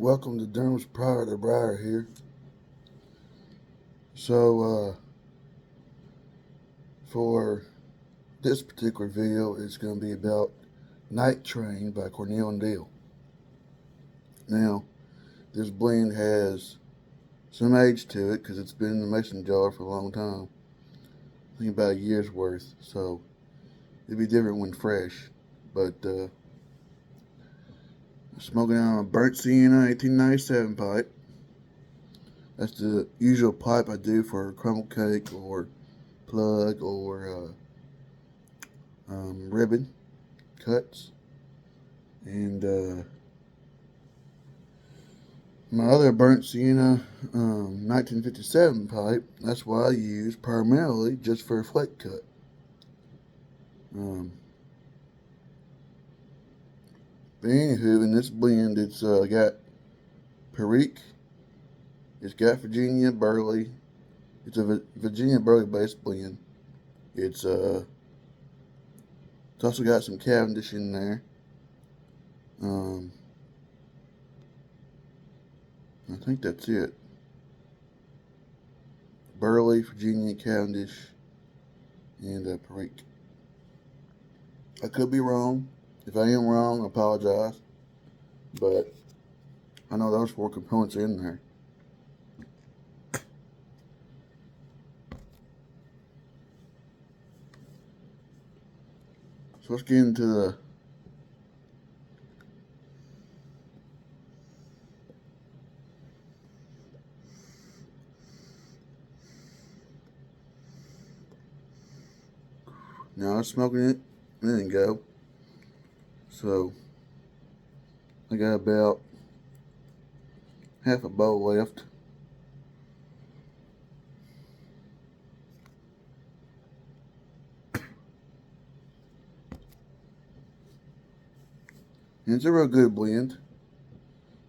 Welcome to Durham's Pryor the Briar here. So, for this particular video, it's going to be about Night Train by Cornell and Dale. Now, this blend has some age to it because it's been in the mason jar for a long time. I think about a year's worth, so it'd be different when fresh. But, smoking on a burnt sienna 1897 pipe. That's the usual pipe I do for crumble cake or plug or ribbon cuts. And my other burnt sienna 1957 pipe, that's what I use primarily just for a flake cut. But anywho, in this blend, it's got Perique, it's got Virginia Burley. It's a Virginia Burley based blend. It's also got some Cavendish in there. I think that's it. Burley, Virginia, Cavendish, and Perique. I could be wrong. If I am wrong, I apologize. But I know those four components are in there. So let's get into the now I was smoking it a minute ago. So I got about half a bowl left. And it's a real good blend.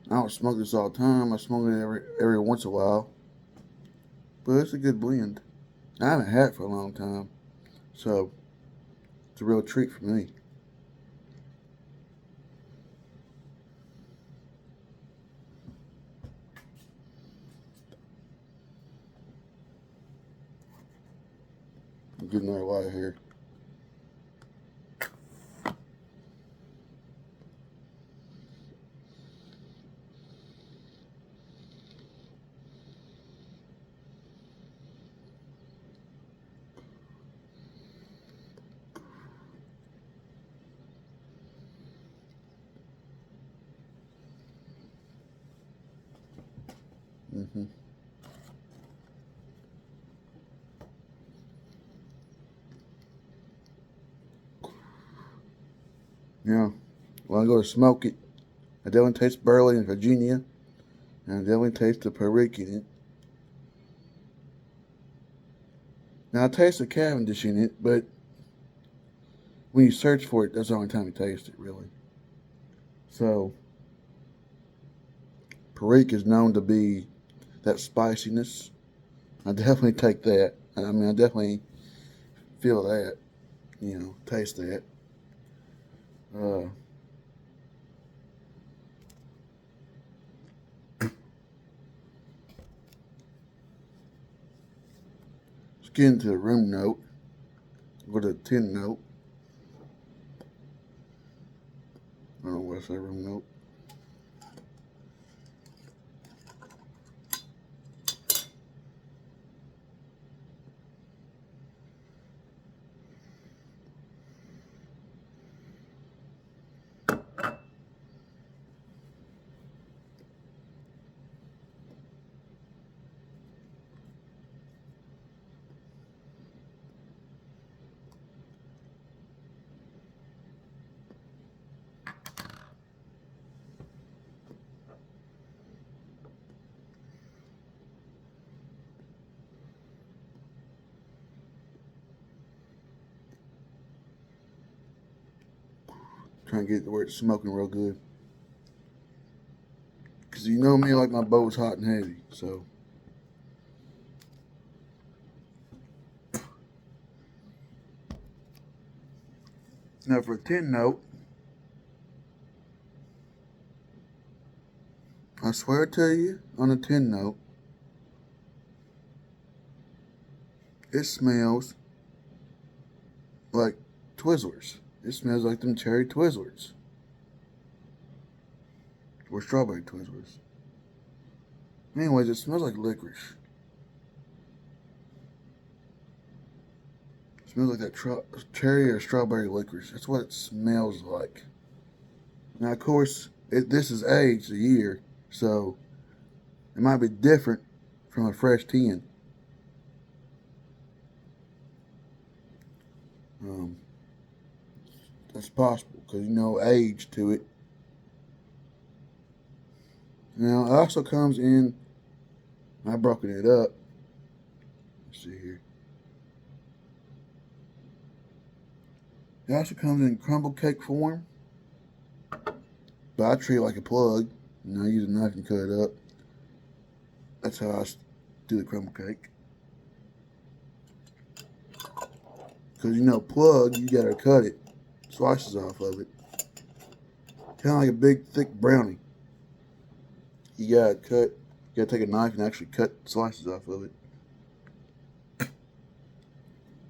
I don't smoke this all the time. I smoke it every once in a while. But it's a good blend. I haven't had it for a long time. So it's a real treat for me. I'm getting another light here. Yeah, when I go to smoke it, I definitely taste Burley and Virginia, and I definitely taste the Perique in it. Now I taste the Cavendish in it, but when you search for it, that's the only time you taste it, really. So Perique is known to be that spiciness. I definitely take that. I mean, I definitely feel that, taste that. Uh, let's get into the room note. Go to the tin note. I don't know what I say, room note. Trying to get to where it's smoking real good. Because you know me, I like my bowls hot and heavy, so. Now for a tin note, I swear to you, on a tin note, it smells like Twizzlers. It smells like them cherry Twizzlers. Or strawberry Twizzlers. Anyways, it smells like licorice. It smells like that cherry or strawberry licorice. That's what it smells like. Now, of course, this is aged a year, so it might be different from a fresh tin. Um, that's possible because age to it. Now, it also comes in. I've broken it up. Let's see here. It also comes in crumble cake form, but I treat it like a plug. I use a knife and cut it up. That's how I do the crumble cake. Because plug, you gotta cut it, slices off of it. Kind of like a big, thick brownie. You gotta take a knife and actually cut slices off of it.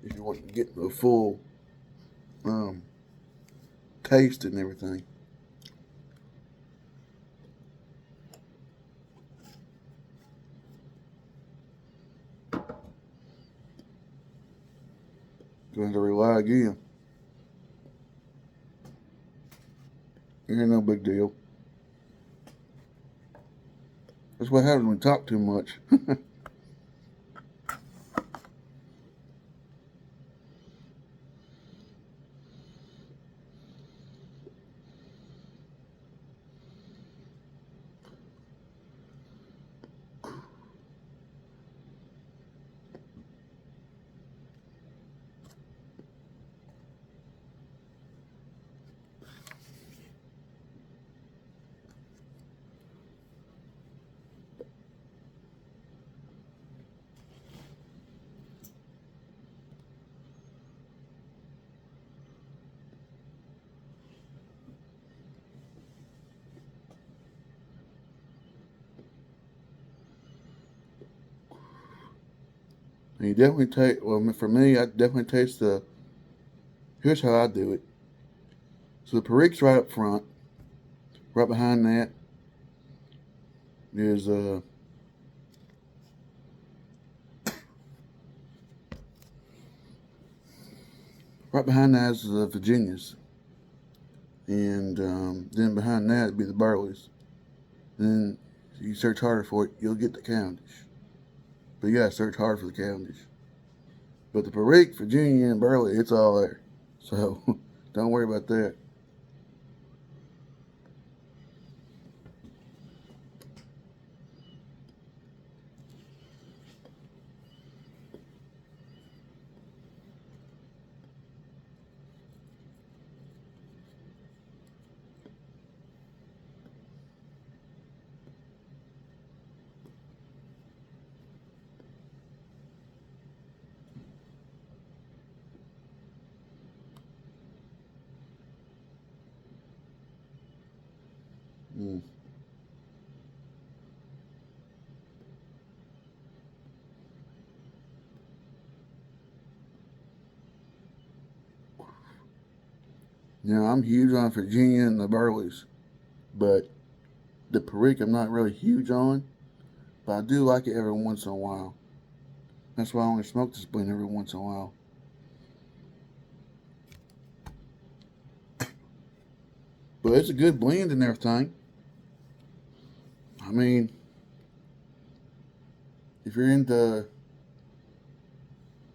If you want to get the full taste and everything. Going to rely again. Ain't no big deal. That's what happens when we talk too much. And you definitely for me, I definitely taste here's how I do it. So the Perique's right up front. Right behind that is right behind that is the Virginias. And then behind that would be the Burleys. Then if you search harder for it, you'll get the Cavendish. But you gotta search hard for the Cavendish. But the Perique, Virginia, and Burley, it's all there. So don't worry about that. Mm. Now I'm huge on Virginia and the Burleys, but the Perique I'm not really huge on. But I do like it every once in a while. That's why I only smoke this blend every once in a while. But it's a good blend and everything. I mean, if you're into,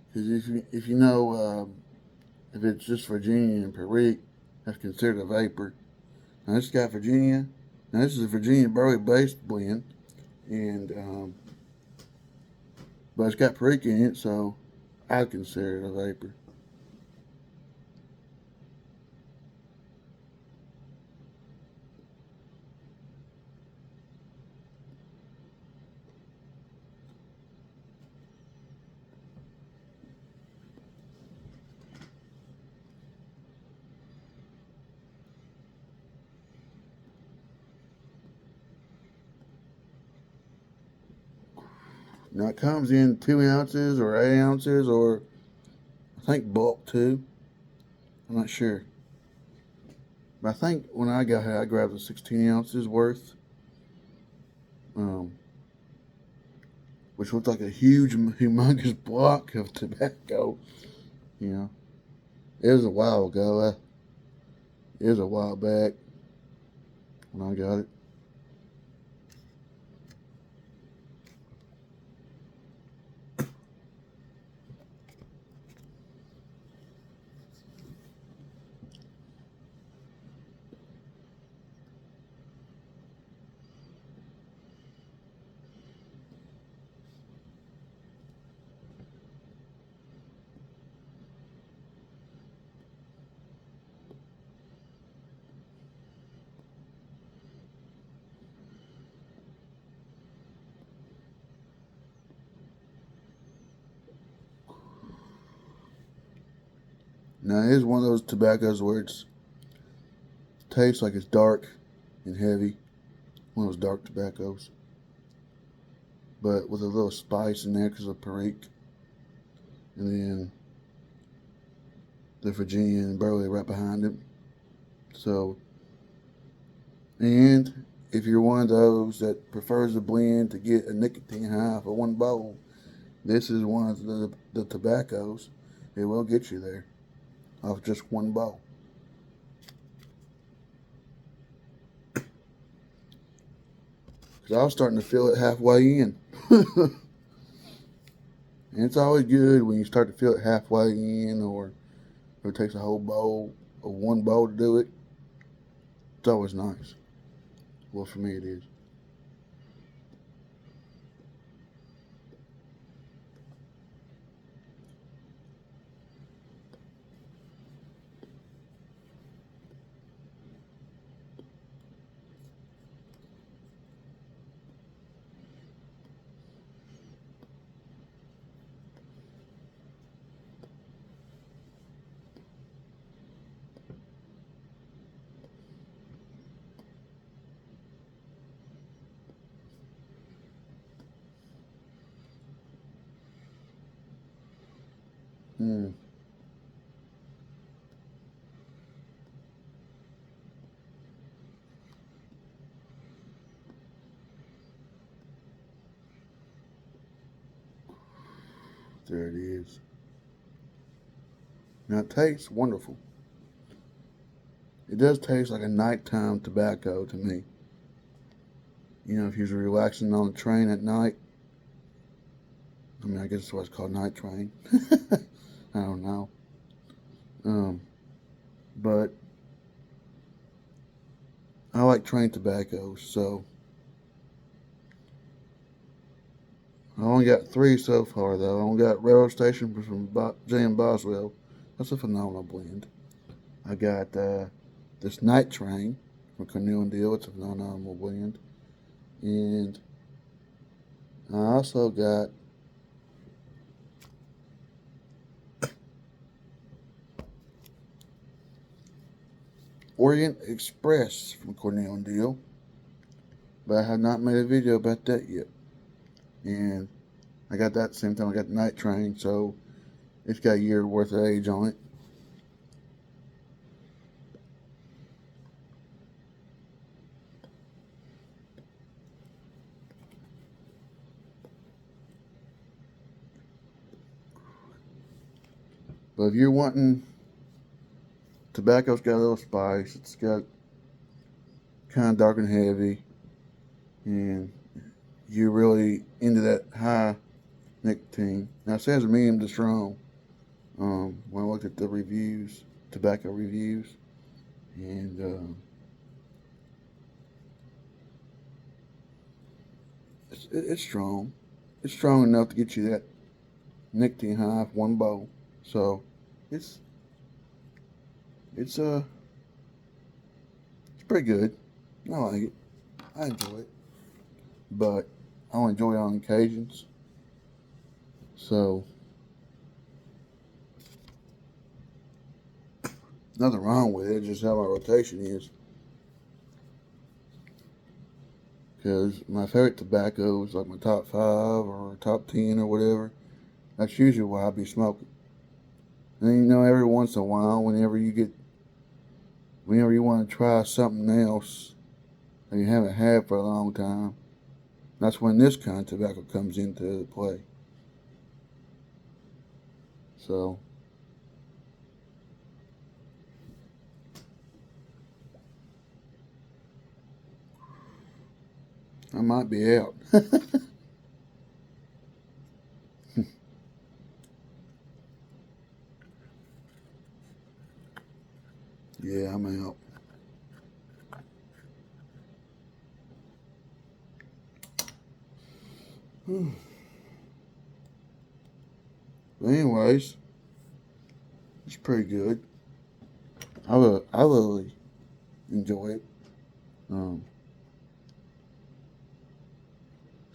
because if you know, if it's just Virginia and Perique, that's considered a vapor. Now this got Virginia. Now this is a Virginia Burley based blend, and but it's got Perique in it, so I'd consider it a vapor. Now it comes in 2 ounces or 8 ounces, or I think bulk too. I'm not sure. But I think when I got here, I grabbed the 16 ounces worth, which looked like a huge, humongous block of tobacco. You know, it was a while ago. It was a while back when I got it. Now it is one of those tobaccos where it tastes like it's dark and heavy. One of those dark tobaccos, but with a little spice in there because of Perique, and then the Virginia and Burley right behind it. So, and if you're one of those that prefers the blend to get a nicotine high for one bowl, this is one of the tobaccos. It will get you there off just one bowl. Because I was starting to feel it halfway in. And it's always good when you start to feel it halfway in, or it takes a whole bowl or one bowl to do it. It's always nice. Well, for me it is. Mm. There it is. Now it tastes wonderful. It does taste like a nighttime tobacco to me. You know, if you're relaxing on the train at night. I mean, I guess that's why it's called night train. I don't know. But I like train tobaccos, so I only got 3 so far, though. I only got Railroad Station from J.M. Boswell. That's a phenomenal blend. I got this Night Train from Cornell and Deal. It's a phenomenal blend. And I also got Orient Express from Cornell and Deal. But I have not made a video about that yet. And I got that at the same time I got the Night Train, so it's got a year worth of age on it. But if you're wanting, tobacco's got a little spice. It's got kind of dark and heavy, and you're really into that high nicotine. Now it says medium to strong. When I looked at the reviews, tobacco reviews, and it's strong. It's strong enough to get you that nicotine high for one bowl. So it's it's pretty good. I like it. I enjoy it, but I only enjoy it on occasions. So nothing wrong with it. Just how my rotation is. because my favorite tobacco is like my top 5 or top 10 or whatever. That's usually what I'll be smoking. And then, every once in a while, whenever you want to try something else that you haven't had for a long time, that's when this kind of tobacco comes into play. So, I might be out. Yeah, I'm out. But anyways, it's pretty good. I really enjoy it. Um,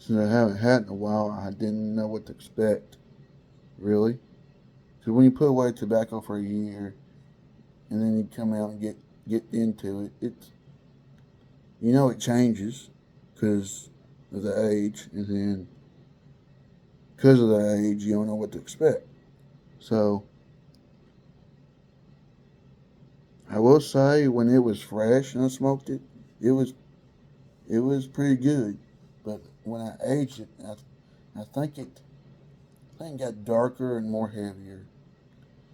since I haven't had it in a while, I didn't know what to expect, really. Because when you put away tobacco for a year, and then you come out and get into it, it changes because of the age, and then because of the age, you don't know what to expect. So I will say, when it was fresh and I smoked it, it was it was pretty good. But when I aged it, I think it got darker and more heavier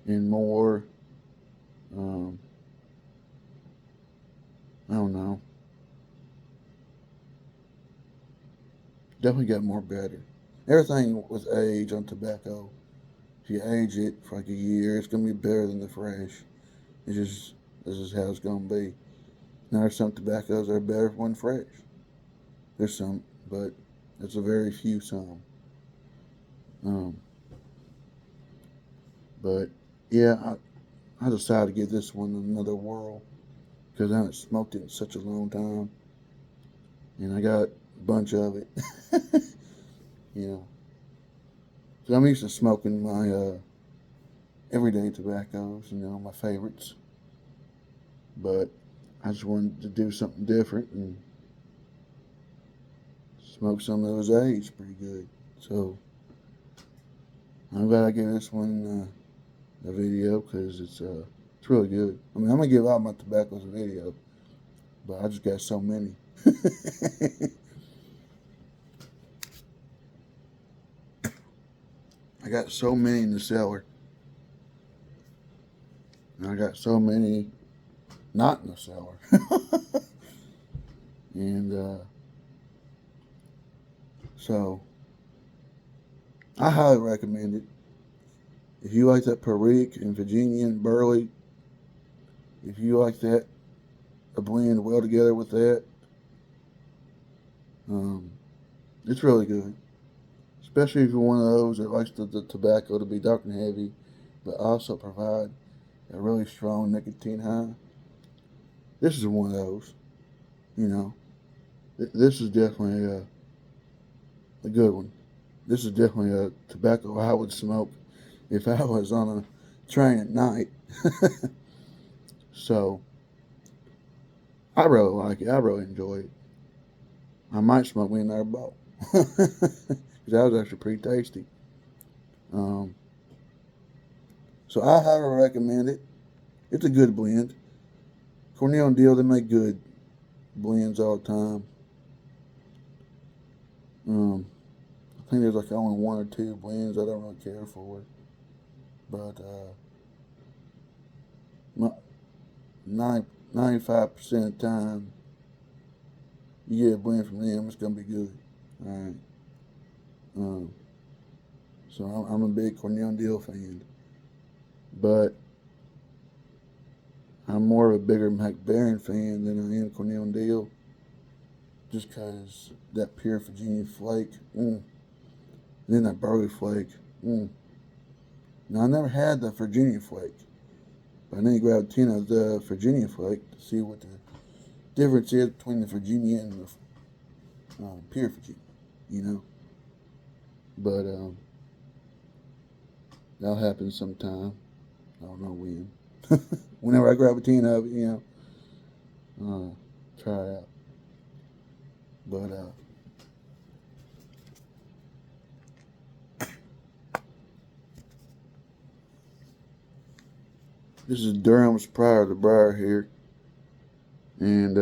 and more. Um, I don't know. Definitely got more better. Everything with age on tobacco. If you age it for like a year, it's gonna be better than the fresh. It's just this is how it's gonna be. Now there's some tobaccos that are better when fresh. There's some, but it's a very few some. Um, but yeah, I decided to give this one another whirl because I haven't smoked it in such a long time, and I got a bunch of it. you know, so I'm used to smoking my everyday tobaccos, my favorites. But I just wanted to do something different and smoke some of those aged pretty good. So I'm glad I gave this one a video because it's really good. I mean, I'm gonna give all my tobaccos a video, but I just got so many. I got so many in the cellar, and I got so many not in the cellar. and so I highly recommend it. If you like that Perique and Virginian Burley, if you like that, a blend well together with that, um, it's really good. Especially if you're one of those that likes the tobacco to be dark and heavy, but also provide a really strong nicotine high. This is one of those. You know, this is definitely a good one. This is definitely a tobacco I would smoke if I was on a train at night. So I really like it. I really enjoy it. I might smoke me another bowl because that was actually pretty tasty. Um, so I highly recommend it. It's a good blend. Cornell and Deal, they make good blends all the time. I think there's like only one or two blends I don't really care for, but 95% of the time you get a blend from them, it's gonna be good. All right. Um, so I'm a big Cornell and Deal fan, but I'm more of a bigger Mac Baren fan than I am Cornell and Deal, just because that pure Virginia flake, and then that Burley flake. Now I never had the Virginia flake, but I need to grab 10 of the Virginia flake to see what the difference is between the Virginia and the pure Virginia, you know. But that'll happen sometime. I don't know when. Whenever I grab a 10 of it, try it out. But this is Durham's Pryor the Briar here, and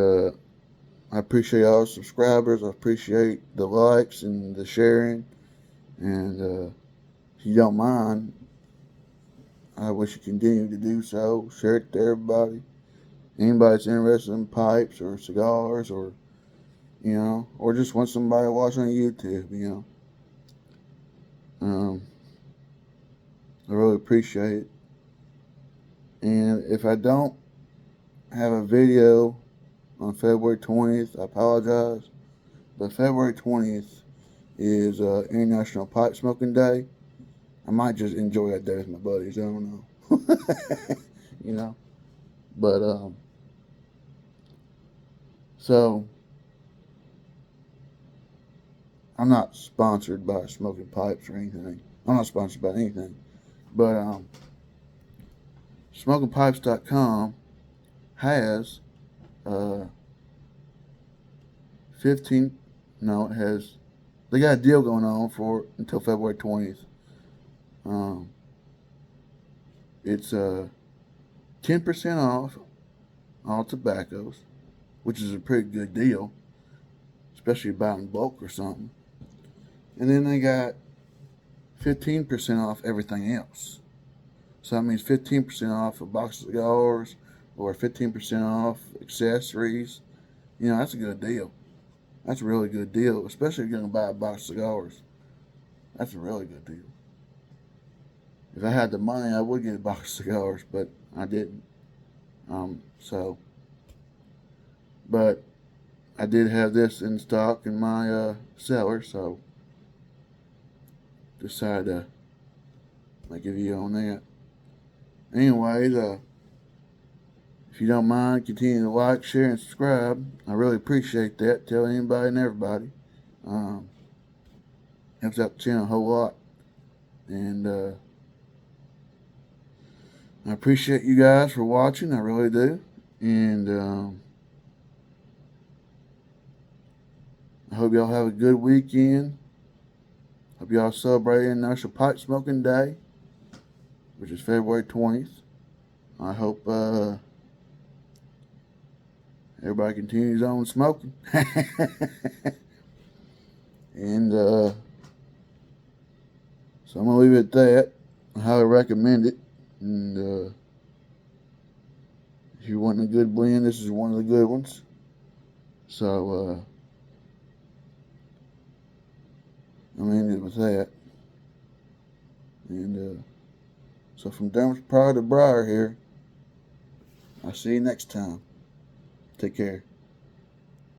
I appreciate all the subscribers. I appreciate the likes and the sharing, and if you don't mind, I wish you continue to do so. Share it to everybody. Anybody that's interested in pipes or cigars, or or just want somebody to watch on YouTube, I really appreciate it. And if I don't have a video on February 20th, I apologize. But February 20th is International Pipe Smoking Day. I might just enjoy that day with my buddies. I don't know. But so I'm not sponsored by Smoking Pipes or anything. I'm not sponsored by anything. But SmokingPipes.com has 15. No, it has. They got a deal going on for until February 20th. It's 10% off all tobaccos, which is a pretty good deal, especially if you buy in bulk or something. And then they got 15% off everything else. So that means 15% off a box of cigars or 15% off accessories. That's a good deal. That's a really good deal, especially if you're going to buy a box of cigars. That's a really good deal. If I had the money, I would get a box of cigars, but I didn't. But I did have this in stock in my cellar, so decided to make a video on that. Anyways, if you don't mind, continue to like, share, and subscribe. I really appreciate that. Tell anybody and everybody. Helps out the channel a whole lot. And I appreciate you guys for watching. I really do. And I hope y'all have a good weekend. Hope y'all celebrating National Pipe Smoking Day, which is February 20th. I hope everybody continues on smoking. And so I'm going to leave it at that. I highly recommend it. And if you want a good blend, this is one of the good ones. So I'm going to end it with that. And so from Durham's Pryor to Briar here, I'll see you next time. Take care.